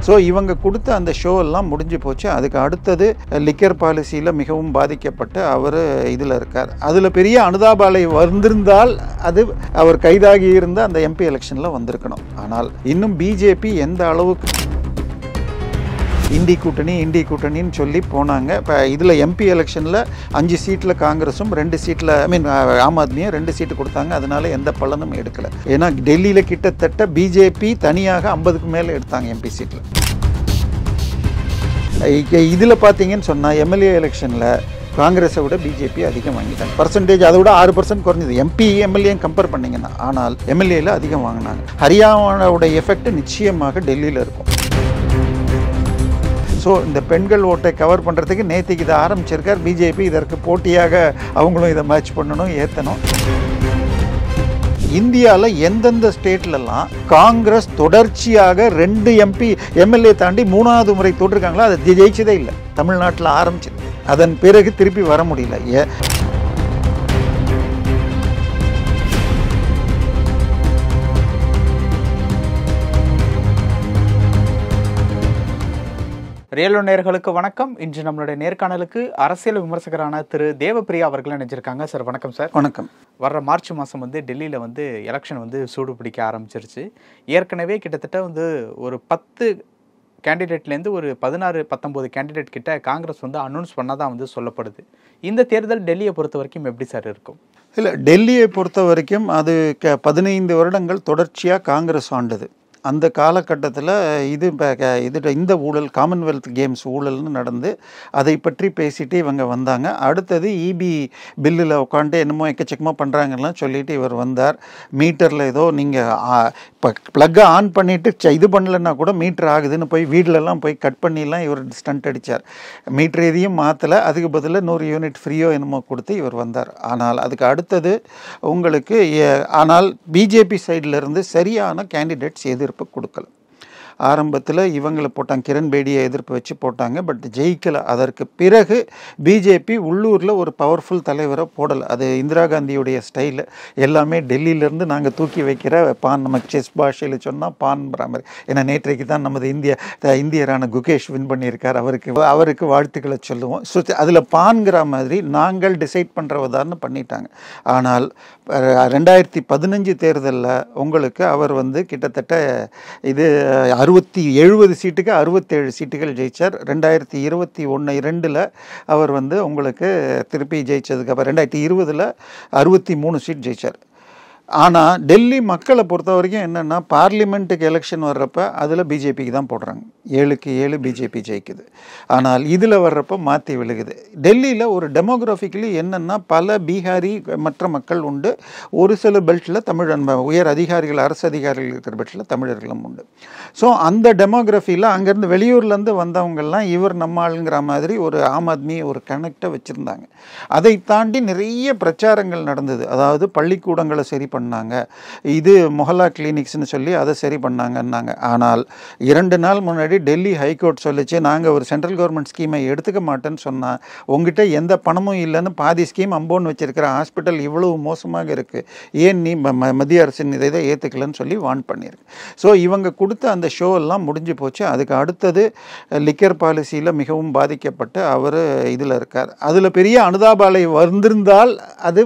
So இவங்க கொடுத்த அந்த ஷோ எல்லாம் முடிஞ்சு போச்சு. அதுக்கு அடுத்தது லிக்கர் பாலிசியில் மிகவும் பாதிக்கப்பட்டு அவர் இதில் இருக்கார். அதில் பெரிய அனுதாபாலை வந்திருந்தால் அது அவர் கைதாகி இருந்த அந்த எம்பி எலெக்ஷனில் வந்திருக்கணும். ஆனால் இன்னும் பிஜேபி எந்த அளவுக்கு இண்டி கூட்டணின்னு சொல்லி போனாங்க. இப்போ இதில் எம்பி எலெக்ஷனில் 5 சீட்டில் காங்கிரஸும் 2 சீட்டில் ஆம் ஆத்மியும் 2 சீட்டு கொடுத்தாங்க. அதனால எந்த பலனும் எடுக்கலை. ஏன்னா டெல்லியில் கிட்டத்தட்ட பிஜேபி தனியாக 50க்கு மேலே எடுத்தாங்க எம்பி சீட்டில். இதில் பார்த்தீங்கன்னு சொன்னால் எம்எல்ஏ எலெக்ஷனில் காங்கிரஸை விட பிஜேபி அதிகம் வாங்கிட்டாங்க. பர்சன்டேஜ் அதை விட 6% குறைஞ்சது எம்பி எம்எல்ஏ கம்பேர் பண்ணிங்கன்னா. ஆனால் எம்எல்ஏல அதிகம் வாங்கினாங்க. ஹரியானாவோட எஃபெக்ட் நிச்சயமாக டெல்லியில் இருக்கும். ஸோ இந்த பெண்கள் ஓட்டை கவர் பண்ணுறதுக்கு நேற்றுக்கு இதை ஆரம்பிச்சிருக்கார் பிஜேபி. இதற்கு போட்டியாக அவங்களும் இதை மேட்ச் பண்ணணும், ஏற்றணும். இந்தியாவில் எந்தெந்த ஸ்டேட்லலாம் காங்கிரஸ் தொடர்ச்சியாக 2 எம்எல்ஏ தாண்டி 3வது முறை தோற்றிருக்காங்களோ அதை ஜெயிச்சதே இல்லை. தமிழ்நாட்டில் ஆரம்பிச்சது, அதன் பிறகு திருப்பி வர முடியல. ரியலோ நேயர்களுக்கு வணக்கம். இன்று நம்மளுடைய நேர்காணலுக்கு அரசியல் விமர்சகரான திரு தேவப்பிரியா அவர்கள் நினைச்சிருக்காங்க. சார் வணக்கம். சார் வணக்கம். வர்ற மார்ச் மாதம் டெல்லியில் எலெக்ஷன் சூடு பிடிக்க ஆரம்பிச்சிருச்சு. ஏற்கனவே கிட்டத்தட்ட ஒரு 10 கேண்டிடேட்லேருந்து ஒரு 16-19 கேண்டிடேட் கிட்ட காங்கிரஸ் அனௌன்ஸ் பண்ணாதான் சொல்லப்படுது. இந்த தேர்தல் டெல்லியை பொறுத்த வரைக்கும் எப்படி சார் இருக்கும்? இல்லை, டெல்லியை பொறுத்த வரைக்கும் அது 15 வருடங்கள் தொடர்ச்சியாக காங்கிரஸ் ஆண்டது. அந்த காலகட்டத்தில் இந்த ஊழல், காமன்வெல்த் கேம்ஸ் ஊழல்னு நடந்து அதை பற்றி பேசிட்டு இவங்க வந்தாங்க. அடுத்தது இபி பில்லில் உட்காந்து என்னமோ எக்கச்சக்கமாக பண்ணுறாங்கலாம் சொல்லிட்டு இவர் வந்தார். மீட்டரில் ஏதோ நீங்கள் இப்போ ப்ளக்கை ஆன் பண்ணிவிட்டு இது பண்ணலைன்னா கூட மீட்டர் ஆகுதுன்னு போய் வீட்டிலலாம் போய் கட் பண்ணிலாம் இவர் ஸ்டண்ட் அடித்தார். மீட்டர் எதையும் மாற்றலை, அதுக்கு பதிலாக 100 யூனிட் ஃப்ரீயோ என்னமோ கொடுத்து இவர் வந்தார். ஆனால் அதுக்கு அடுத்தது உங்களுக்கு ஆனால் பிஜேபி சைட்லேருந்து சரியான கேண்டிடேட்ஸ் எதிர்ப்பு கொடுக்கல. ஆரம்பத்தில் இவங்களை போட்டாங்க, கிரண் பேடியை எதிர்ப்பு வச்சு போட்டாங்க, பட் ஜெயிக்கலை. அதற்கு பிறகு பிஜேபி உள்ளூரில் ஒரு பவர்ஃபுல் தலைவரை போடலை. அது இந்திரா காந்தியுடைய ஸ்டைலு. எல்லாமே டெல்லியிலேருந்து நாங்கள் தூக்கி வைக்கிற பான், நமக்கு செஸ் பாஷையில் சொன்னால் பான்கிற மாதிரி. ஏன்னா நேற்றைக்கு தான் நமது இந்தியரான குகேஷ் வின் பண்ணியிருக்கார். அவருக்கு வாழ்த்துக்களை சொல்லுவோம். ஸோ அதில் பான்கிற மாதிரி நாங்கள் டிசைட் பண்ணுறவதான்னு பண்ணிட்டாங்க. ஆனால் 2015 தேர்தலில் உங்களுக்கு அவர் கிட்டத்தட்ட இது 70 சீட்டுக்கு 67 சீட்டுகள் ஜெயித்தார். 2021-22 அவர் உங்களுக்கு திருப்பி ஜெயித்ததுக்கு அப்புறம் 2020 63 சீட் ஜெயித்தார். ஆனால் டெல்லி மக்களை பொறுத்த வரைக்கும் என்னென்னா, பார்லிமெண்ட்டுக்கு எலெக்ஷன் வர்றப்ப அதில் பிஜேபிக்கு தான் போடுறாங்க. 7க்கு 7 பிஜேபி ஜெயிக்குது. ஆனால் இதில் வர்றப்ப மாற்றி விழுகுது. டெல்லியில் ஒரு டெமோகிராஃபிக்கலி என்னென்னா, பல பீகாரி மற்ற மக்கள் உண்டு. ஒரு சில பெல்ட்டில் உயர் அதிகாரிகள், அரசு அதிகாரிகள் இருக்கிற பெல்ட்டில் தமிழர்களும் உண்டு. ஸோ அந்த டெமோகிராஃபியில் அங்கேருந்து வெளியூர்லேருந்து வந்தவங்கெல்லாம் இவர் நம்ம ஆளுங்கிற மாதிரி ஒரு ஆம் ஆத்மி ஒரு கனெக்டை வச்சுருந்தாங்க. அதை தாண்டி நிறைய பிரச்சாரங்கள் நடந்தது. அதாவது பள்ளிக்கூடங்களை சரி பண்ணாங்க, இது மொஹல்லா கிளினிக்ஸ்னு சொல்லி அதை சரி பண்ணாங்கன்னாங்க. ஆனால் 2 நாள் முன்னாடி டெல்லி ஹைகோர்ட் சொல்லிச்சு, நாங்கள் ஒரு சென்ட்ரல் கவர்மெண்ட் ஸ்கீமை எடுத்துக்க மாட்டேன்னு சொன்னால், உங்ககிட்ட எந்த பணமும் இல்லைன்னு பாதி ஸ்கீம் அம்போன்னு வச்சிருக்கிற ஹாஸ்பிட்டல் இவ்வளவு மோசமாக இருக்குது, ஏன் நீ மத்திய அரசின் இதை ஏற்றுக்கலன்னு சொல்லி வார்ன் பண்ணியிருக்கு. ஸோ இவங்க கொடுத்த அந்த ஷோ எல்லாம் முடிஞ்சு போச்சு. அதுக்கு அடுத்தது லிக்கர் பாலிசியில் மிகவும் பாதிக்கப்பட்டு அவர் இதில் இருக்கார். அதில் பெரிய அனுதாபாலை வந்திருந்தால் அது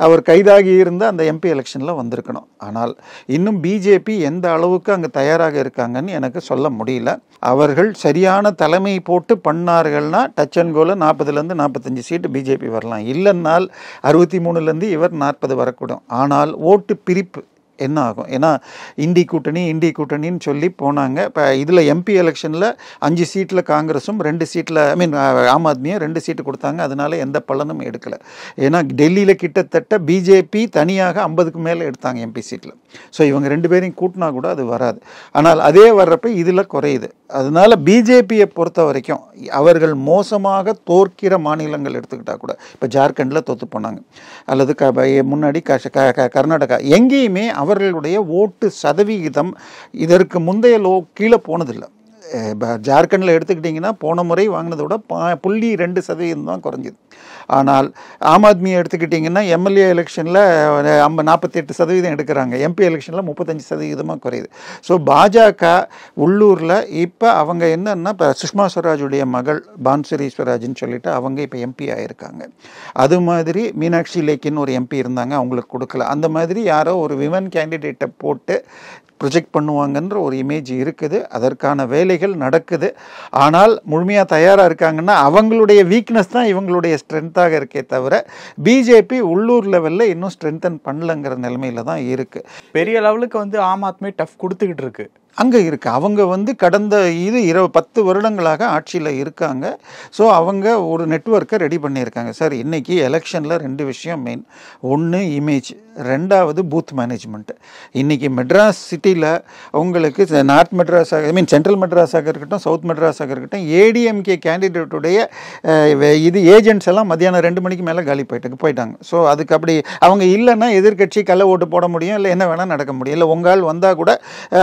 அவர் கைதாகி இருந்த அந்த எம்பி எலெக்ஷனில் வந்திருக்கணும். ஆனால் இன்னும் பிஜேபி எந்த அளவுக்கு அங்கே தயாராக இருக்காங்கன்னு எனக்கு சொல்ல முடியல. அவர்கள் சரியான தலைமை போட்டு பண்ணார்கள்னா டச் அண்ட் கோல 40லேருந்து 45 சீட்டு பிஜேபி வரலாம். இல்லைன்னால் 63லேருந்து இவர் 40 வரக்கூடும். ஆனால் ஓட்டு பிரிப்பு என்ன ஆகும்? ஏன்னா இண்டி கூட்டணின்னு சொல்லி போனாங்க. இப்போ இதில் எம்பி எலெக்ஷனில் 5 சீட்டில் காங்கிரஸும் 2 சீட்டில் ஆம் ஆத்மியும் 2 சீட்டு கொடுத்தாங்க. அதனால எந்த பலனும் எடுக்கலை. ஏன்னா டெல்லியில் கிட்டத்தட்ட பிஜேபி தனியாக 50க்கு மேலே எடுத்தாங்க எம்பி சீட்டில். ஸோ இவங்க 2 பேரையும் கூட்டினா கூட அது வராது. ஆனால் அதே வர்றப்ப இதில் குறையுது. அதனால் பிஜேபியை பொறுத்த வரைக்கும் அவர்கள் மோசமாக தோற்கிற மாநிலங்கள் எடுத்துக்கிட்டால் கூட, இப்போ ஜார்க்கண்டில் தோற்று போனாங்க, அல்லது முன்னாடி கர்நாடகா, எங்கேயுமே அவர்களுடைய ஓட்டு சதவிகிதம் இதற்கு முந்தைய கீழே போனதில்லை. ஜார்க்கண்டில் எடுத்துக்கிட்டிங்கன்னா போன முறை வாங்கினதை விட 0.2% தான் குறைஞ்சிது. ஆனால் ஆம் ஆத்மியை எடுத்துக்கிட்டிங்கன்னா எம்எல்ஏ எலெக்ஷனில் 48% எடுக்கிறாங்க, எம்பி எலெக்ஷனில் 35% குறையுது. ஸோ பாஜக உள்ளூரில் இப்போ அவங்க என்னன்னா, இப்போ சுஷ்மா ஸ்வராஜுடைய மகள் பான்சுரி ஸ்வராஜ்னு சொல்லிட்டு அவங்க இப்போ எம்பி ஆகியிருக்காங்க. அது மாதிரி மீனாட்சி லேக்கின்னு ஒரு எம்பி இருந்தாங்க, அவங்களுக்கு கொடுக்கல. அந்த மாதிரி யாரோ ஒரு விமன் கேண்டிடேட்டை போட்டு ப்ரொஜெக்ட் பண்ணுவாங்கன்ற ஒரு இமேஜ் இருக்குது. அதற்கான வேலைகள் நடக்குது. ஆனால் முழுமையாக தயாராக இருக்காங்கன்னா அவங்களுடைய வீக்னஸ் தான் இவங்களுடைய ஸ்ட்ரென்த்தாக இருக்கே தவிர பிஜேபி உள்ளூர் லெவலில் இன்னும் ஸ்ட்ரென்தன் பண்ணலங்கிற நிலைமையில தான் இருக்குது. பெரிய லெவலுக்கு வந்து ஆம் ஆத்மி டஃப் கொடுத்துக்கிட்டு இருக்கு. அங்கே இருக்குது. அவங்க கடந்த 10 வருடங்களாக ஆட்சியில் இருக்காங்க. ஸோ அவங்க ஒரு நெட்வொர்க்கை ரெடி பண்ணியிருக்காங்க. சார் இன்றைக்கி எலெக்ஷனில் 2 விஷயம் மெயின். ஒன்று இமேஜ், 2வது பூத் மேனேஜ்மெண்ட்டு. இன்றைக்கி மெட்ராஸ் சிட்டியில் உங்களுக்கு நார்த் மெட்ராஸாக சென்ட்ரல் மெட்ராஸாக இருக்கட்டும், சவுத் மெட்ராஸாக இருக்கட்டும், ஏடிஎம்கே கேண்டிடேட்டுடைய ஏஜென்ட்ஸ் எல்லாம் மத்தியானம் 2 மணிக்கு மேலே காலி போயிட்டாங்க. ஸோ அதுக்கு அப்படி அவங்க இல்லைன்னா எதிர்கட்சி கள்ள ஓட்டு போட முடியும், இல்லை என்ன வேணால் நடக்க முடியும். இல்லை உங்கள் வந்தால் கூட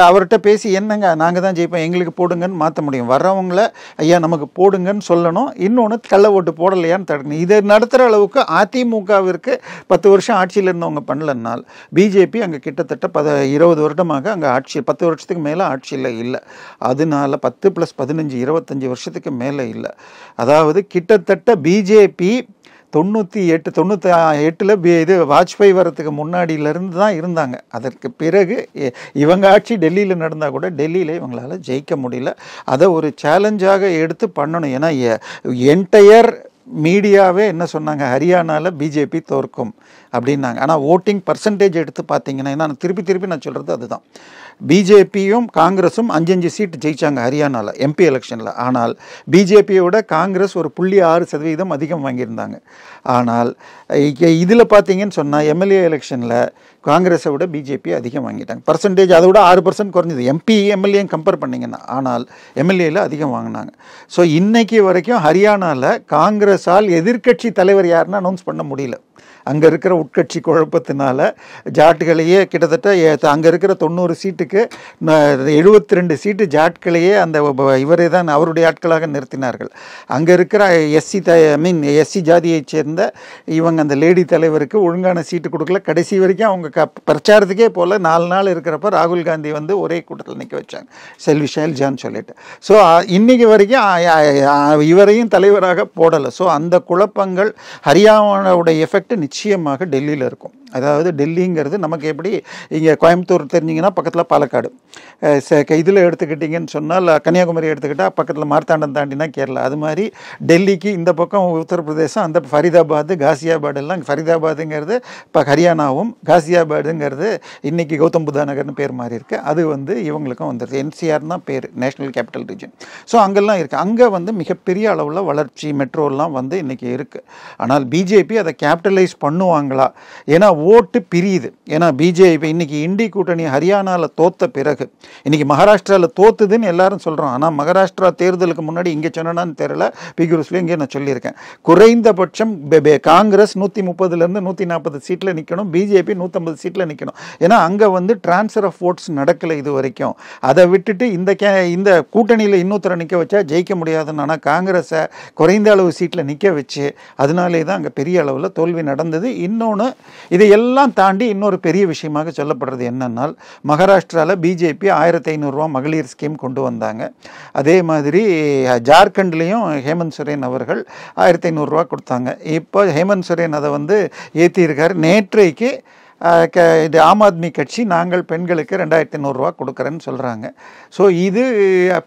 அவர்கிட்ட பேசி என்னங்க நாங்கள் தான் ஜெயிப்போம் எங்களுக்கு போடுங்கன்னு மாற்ற முடியும். வர்றவங்கள ஐயா நமக்கு போடுங்கன்னு சொல்லணும். இன்னொன்று கள்ள ஓட்டு போடலையான்னு தடுக்கணும். இதை நடத்துகிற அளவுக்கு அதிமுகவிற்கு 10 வருஷம் ஆட்சியில் இருந்தவங்க பண்ணலனால் பிஜேபி அங்கே கிட்டத்தட்ட 20 வருடமாக அங்கே ஆட்சி 10 வருஷத்துக்கு மேலே ஆட்சியில் இல்லை. அதனால 10 + 15 25 வருஷத்துக்கு மேலே இல்லை. அதாவது கிட்டத்தட்ட பிஜேபி 98 வாஜ்பாய் வரத்துக்கு முன்னாடியிலேருந்து தான் இருந்தாங்க. அதற்கு பிறகு இவங்க ஆட்சி டெல்லியில் நடந்தால் கூட டெல்லியில் இவங்களால் ஜெயிக்க முடியல. அதை ஒரு சேலஞ்சாக எடுத்து பண்ணணும். ஏன்னா என்டையர் மீடியாவே என்ன சொன்னாங்க, ஹரியானாவில் பிஜேபி தோற்கும் அப்படின்னாங்க. ஆனால் ஓட்டிங் பர்சன்டேஜ் எடுத்து பார்த்தீங்கன்னா, நான் திருப்பி நான் சொல்கிறது அதுதான். பிஜேபியும் காங்கிரஸும் 5 சீட்டு ஜெயித்தாங்க ஹரியானாவில் எம்பி எலெக்ஷனில். ஆனால் பிஜேபியோட காங்கிரஸ் ஒரு 0.6% அதிகம் வாங்கியிருந்தாங்க. ஆனால் இதில் பார்த்தீங்கன்னு சொன்னால் எம்எல்ஏ எலெக்ஷனில் காங்கிரஸை விட பிஜேபி அதிகம் வாங்கிட்டாங்க. பர்சன்டேஜ் அதை விட 6% குறைஞ்சிது எம்பி எம்எல்ஏ கம்பேர் பண்ணிங்கன்னா. ஆனால் எம்எல்ஏவில் அதிகம் வாங்கினாங்க. ஸோ இன்னைக்கு வரைக்கும் ஹரியானாவில் காங்கிரஸால் எதிர்க்கட்சி தலைவர் யாருன்னு அனௌன்ஸ் பண்ண முடியல. அங்கே இருக்கிற உட்கட்சி குழப்பத்தினால ஜாட்டுகளையே கிட்டத்தட்ட அங்கே இருக்கிற 90 சீட்டுக்கு 72 சீட்டு ஜாட்களையே அந்த இவரே தான் அவருடைய ஆட்களாக நிறுத்தினார்கள். அங்கே இருக்கிற எஸ்சி ஜாதியைச் சேர்ந்த இவங்க அந்த லேடி தலைவருக்கு ஒழுங்கான சீட்டு கொடுக்கல. கடைசி வரைக்கும் அவங்க பிரச்சாரத்துக்கே போல் 4 நாள் இருக்கிறப்ப ராகுல் காந்தி வந்து ஒரே கூட்டத்தில் நிற்க வச்சாங்க, செல்வி ஷைல்ஜான்னு சொல்லிட்டு. ஸோ இன்றைக்கி வரைக்கும் இவரையும் தலைவராக போடலை. ஸோ அந்த குழப்பங்கள் ஹரியானாவோட எஃபெக்ட் நிச்சயமாக டெல்லியில் இருக்கும். அதாவது டெல்லிங்கிறது நமக்கு எப்படி இங்கே கோயம்புத்தூர் தெரிஞ்சிங்கன்னா பக்கத்தில் பாலக்காடு, இதில் எடுத்துக்கிட்டிங்கன்னு சொன்னால் கன்னியாகுமரி எடுத்துக்கிட்டால் பக்கத்தில் மார்த்தாண்டம் தாண்டினா கேரளா. அது மாதிரி டெல்லிக்கு இந்த பக்கம் உத்தரப்பிரதேசம், அந்த ஃபரிதாபாத் காசியாபாடு எல்லாம். ஃபரிதாபாதுங்கிறது இப்போ ஹரியானாவும், காசியாபாடுங்கிறது இன்றைக்கி கௌதம் புத்தா நகர்னு பேர் மாறி இருக்குது. அது வந்து இவங்களுக்கும் வந்துடுது. என்சிஆர் தான் பேர், நேஷ்னல் கேபிட்டல் ரீஜன். ஸோ அங்கெல்லாம் இருக்குது. அங்கே வந்து மிகப்பெரிய அளவில் வளர்ச்சி மெட்ரோலாம் வந்து இன்றைக்கி இருக்குது. ஆனால் பிஜேபி அதை கேபிட்டலைஸ் பண்ணுவாங்களா? ஏன்னா ஓட்டு பிரியுது. ஏன்னா பிஜேபி இன்னைக்கு இண்டி கூட்டணி ஹரியானாவில் தோத்த பிறகு, இன்னைக்கு மகாராஷ்டிராவில் தோத்துதுன்னு எல்லாரும் சொல்கிறோம். ஆனால் மகாராஷ்டிரா தேர்தலுக்கு முன்னாடி இங்கே சொன்னான்னு தெரியல, பிகுருஸ்ல இங்கே நான் சொல்லியிருக்கேன், குறைந்தபட்சம் காங்கிரஸ் 130லேருந்து 140 சீட்டில் நிற்கணும், பிஜேபி 150 சீட்டில் நிற்கணும். ஏன்னா அங்கே வந்து டிரான்ஸ்ஃபர் ஆஃப் ஓட்ஸ் நடக்கலை இது வரைக்கும். அதை விட்டுட்டு இந்த கூட்டணியில் இன்னொருத்தரை நிற்க வச்சா ஜெயிக்க முடியாதுன்னு. ஆனால் காங்கிரஸை குறைந்த அளவு சீட்டில் நிற்க வச்சு அதனாலே தான் அங்கே பெரிய அளவில் தோல்வி நடந்தது. இன்னொன்று, இதையெல்லாம் தாண்டி இன்னொரு பெரிய விஷயமாக சொல்லப்படுறது என்னன்னால், மகாராஷ்டிராவில் பிஜேபி 1500 ரூபா மகளிர் ஸ்கீம் கொண்டு வந்தாங்க. அதே மாதிரி ஜார்க்கண்ட்லேயும் ஹேமந்த் சோரன் அவர்கள் 1500 ரூபா கொடுத்தாங்க. இப்போ ஹேமந்த் சோரன் அதை வந்து ஏற்றியிருக்கார். நேற்றைக்கு இது ஆம் ஆத்மி கட்சி நாங்கள் பெண்களுக்கு 2500 ரூபா கொடுக்குறேன்னு சொல்கிறாங்க. ஸோ இது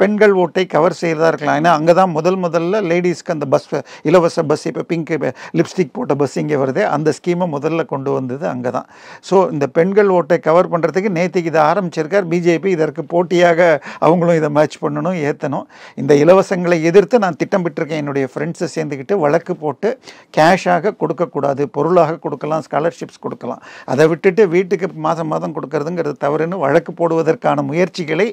பெண்கள் ஓட்டை கவர் செய்கிறதா இருக்கலாம். ஏன்னா அங்கே தான் முதல்ல லேடிஸ்க்கு அந்த பஸ், இலவச பஸ், இப்போ பிங்க் லிப்ஸ்டிக் போட்ட பஸ் இங்கே வருது, அந்த ஸ்கீமை முதல்ல கொண்டு வந்தது அங்கே தான். ஸோ இந்த பெண்கள் ஓட்டை கவர் பண்ணுறதுக்கு நேற்றுக்கு இதை ஆரம்பிச்சிருக்கார் பிஜேபி. இதற்கு போட்டியாக அவங்களும் இதை மேட்ச் பண்ணணும், ஏற்றணும். இந்த இலவசங்களை எதிர்த்து நான் திட்டமிட்டிருக்கேன், என்னுடைய ஃப்ரெண்ட்ஸை சேர்ந்துக்கிட்டு வழக்கு போட்டு கேஷாக கொடுக்கக்கூடாது, பொருளாக கொடுக்கலாம், ஸ்காலர்ஷிப்ஸ் கொடுக்கலாம். அதை அதை விட்டுட்டு வீட்டுக்கு மாதம் மாதம் கொடுக்கறதுங்கிறது தவறுன்னு வழக்கு போடுவதற்கான முயற்சிகளை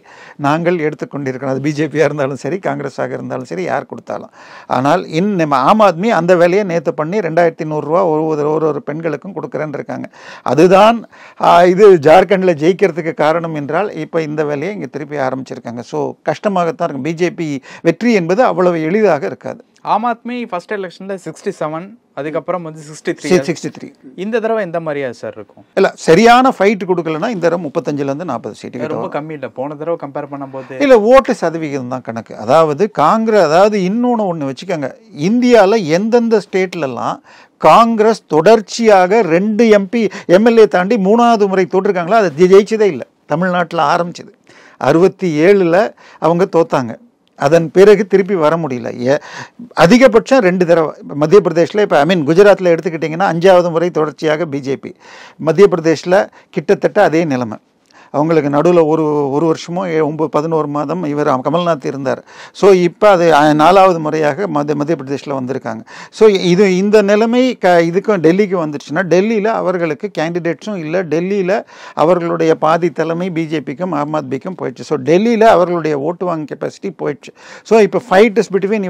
நாங்கள் எடுத்துக்கொண்டிருக்கிறோம். அது பிஜேபியாக இருந்தாலும் சரி, காங்கிரஸாக இருந்தாலும் சரி, யார் கொடுத்தாலும். ஆனால் நம்ம ஆம் ஆத்மி அந்த வேலையை நேற்று பண்ணி 2100 ரூபா ஒரு பெண்களுக்கும் கொடுக்குறேன்னு இருக்காங்க. அதுதான் இது ஜார்க்கண்டில் ஜெயிக்கிறதுக்கு காரணம் என்றால் இப்போ இந்த வேலையை இங்கே திருப்பி ஆரம்பிச்சிருக்காங்க. ஸோ கஷ்டமாகத்தான் இருக்கும். பிஜேபி வெற்றி என்பது அவ்வளவு எளிதாக இருக்காது. ஆம் ஆத்மி ஃபர்ஸ்ட் எலெக்ஷனில் 67, அதுக்கப்புறம் வந்து 63. இந்த தடவை எந்த மாதிரியா சார் இருக்கும்? இல்லை, சரியான ஃபைட் கொடுக்கலன்னா இந்த தடவை 35லேருந்து 40 சீட்டு ரொம்ப கம்மி இல்லை. போன தடவை கம்பேர் பண்ணும்போது இல்லை, ஓட்டு சதவிகிதம் தான் கணக்கு. அதாவது இன்னொன்று வச்சுக்கோங்க, இந்தியாவில் எந்தெந்த ஸ்டேட்லலாம் காங்கிரஸ் தொடர்ச்சியாக 2 எம்எல்ஏ தாண்டி 3வது முறை தோற்றுருக்காங்களோ அதை ஜெயிச்சதே இல்லை. தமிழ்நாட்டில் ஆரம்பிச்சது 67ல் அவங்க தோத்தாங்க. அதன் பிறகு திருப்பி வர முடியல. அதிகபட்சம் 2 தடவை மத்திய பிரதேஷில், இப்போ குஜராத்தில் எடுத்துக்கிட்டிங்கன்னா 5வது முறை தொடர்ச்சியாக பிஜேபி. மத்திய பிரதேஷில் கிட்டத்தட்ட அதே நிலைமை. அவங்களுக்கு நடுவில் ஒரு வருஷமோ 11 மாதம் இவர் கமல்நாத் இருந்தார். ஸோ இப்போ அது 4வது முறையாக மத்திய பிரதேஷில் வந்திருக்காங்க. ஸோ இந்த நிலைமை இதுக்கும் டெல்லிக்கு வந்துடுச்சுன்னா, டெல்லியில் அவர்களுக்கு கேண்டிடேட்ஸும் இல்லை. டெல்லியில் அவர்களுடைய பாதி தலைமை பிஜேபிக்கும் ஆம் ஆத்மிக்கும் போயிடுச்சு. ஸோ டெல்லியில் அவர்களுடைய ஓட்டு வாங்க கெப்பாசிட்டி போயிடுச்சு. ஸோ இப்போ ஃபைட் இஸ் பிட்வீன்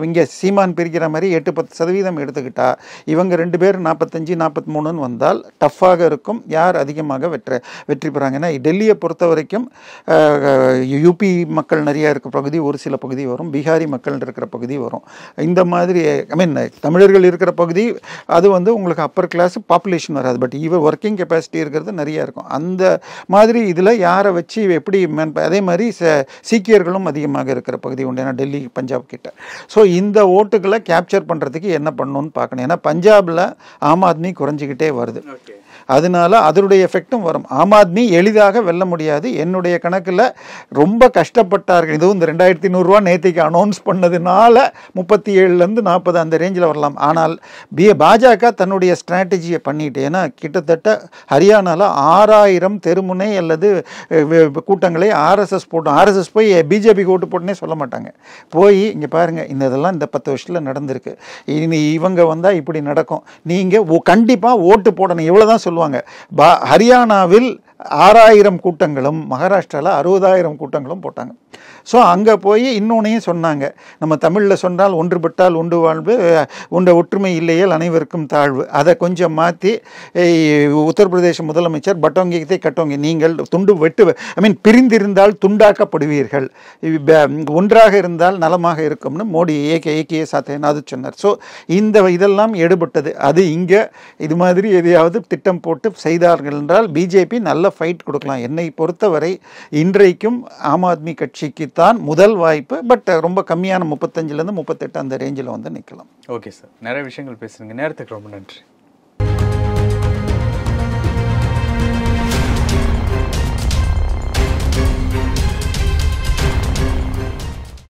இங்கே சீமான் பிரிக்கிற மாதிரி 8-10% எடுத்துக்கிட்டா இவங்க 2 பேர் 45-43 வந்தால் டஃப்பாக இருக்கும். யார் அதிகமாக வெற்றி பெறாங்கன்னா, டெல்லியை பொறுத்த வரைக்கும் யூபி மக்கள் நிறையா இருக்கிற பகுதி, ஒரு சில பகுதி வரும், பீகாரி மக்கள் இருக்கிற பகுதி வரும். இந்த மாதிரி தமிழர்கள் இருக்கிற பகுதி அது உங்களுக்கு அப்பர் கிளாஸ் பாப்புலேஷன் வராது. பட் ஒர்க்கிங் கெப்பாசிட்டி இருக்கிறது நிறையா இருக்கும். அந்த மாதிரி இதில் யாரை வச்சு எப்படி அதே மாதிரி சீக்கியர்களும் அதிகமாக இருக்கிற பகுதி உண்டு. ஏன்னா டெல்லி பஞ்சாப் கிட்ட. ஸோ இந்த ஓட்டுகளை கேப்சர் பண்ணுறதுக்கு என்ன பண்ணணும்னு பார்க்கணும். ஏன்னா பஞ்சாபில் ஆம் ஆத்மி குறைஞ்சிக்கிட்டே வருது. அதனால அதனுடைய எஃபெக்டும் வரும். ஆம் ஆத்மி எளிதாக வெல்ல முடியாது. என்னுடைய கணக்கில் ரொம்ப கஷ்டப்பட்டார்கள். இதுவும் இந்த 2100 ரூபா நேற்றுக்கு அனௌன்ஸ் பண்ணதுனால 37லேருந்து 40 அந்த ரேஞ்சில் வரலாம். ஆனால் பாஜக தன்னுடைய ஸ்ட்ராட்டஜியை பண்ணிட்டு, ஏன்னா கிட்டத்தட்ட ஹரியானாவில் 6000 தெருமுனை அல்லது கூட்டங்களை ஆர்எஸ்எஸ் போட்டோம். ஆர்எஸ்எஸ் போய் பிஜேபிக்கு ஓட்டு போட்டுனே சொல்ல மாட்டாங்க. போய் இங்கே பாருங்கள், இதெல்லாம் இந்த 10 வருஷத்தில் நடந்திருக்கு, இனி இவங்க வந்தால் இப்படி நடக்கும், நீங்கள் கண்டிப்பாக ஓட்டு போடணும், இவ்வளோ தான் சொல்லுவாங்க. ஹரியானாவில் 6000 கூட்டங்களும் மகாராஷ்டிராவில் 60,000 கூட்டங்களும் போட்டாங்க. ஸோ அங்கே போய் இன்னொன்னையும் சொன்னாங்க, நம்ம தமிழில் சொன்னால் ஒன்றுபட்டால் உண்டு வாழ்வு, ஒற்றுமை இல்லையேல் அனைவருக்கும் தாழ்வு. அதை கொஞ்சம் மாற்றி உத்தரப்பிரதேச முதலமைச்சர் பட்டோங்கியத்தை கட்டோங்கி, நீங்கள் பிரிந்திருந்தால் துண்டாக்கப்படுவீர்கள், ஒன்றாக இருந்தால் நலமாக இருக்கும்னு மோடி ஏகே சாத்தேன்னு அது சொன்னார். ஸோ இதெல்லாம் எடுபட்டது. அது இங்கே இது மாதிரி எதையாவது திட்டம் போட்டு செய்தார்கள் என்றால் பிஜேபி நல்ல ஃபைட் கொடுக்கலாம். என்னை பொறுத்தவரை இன்றைக்கும் ஆம் ஆத்மி கட்சிக்கு தான் முதல் வாய்ப்பு. பட் ரொம்ப கம்மியான 35லேருந்து 38 அந்த ரேஞ்சில் நிற்கலாம். ஓகே சார், நிறைய விஷயங்கள் பேசுறீங்க. நேரத்துக்கு ரொம்ப நன்றி.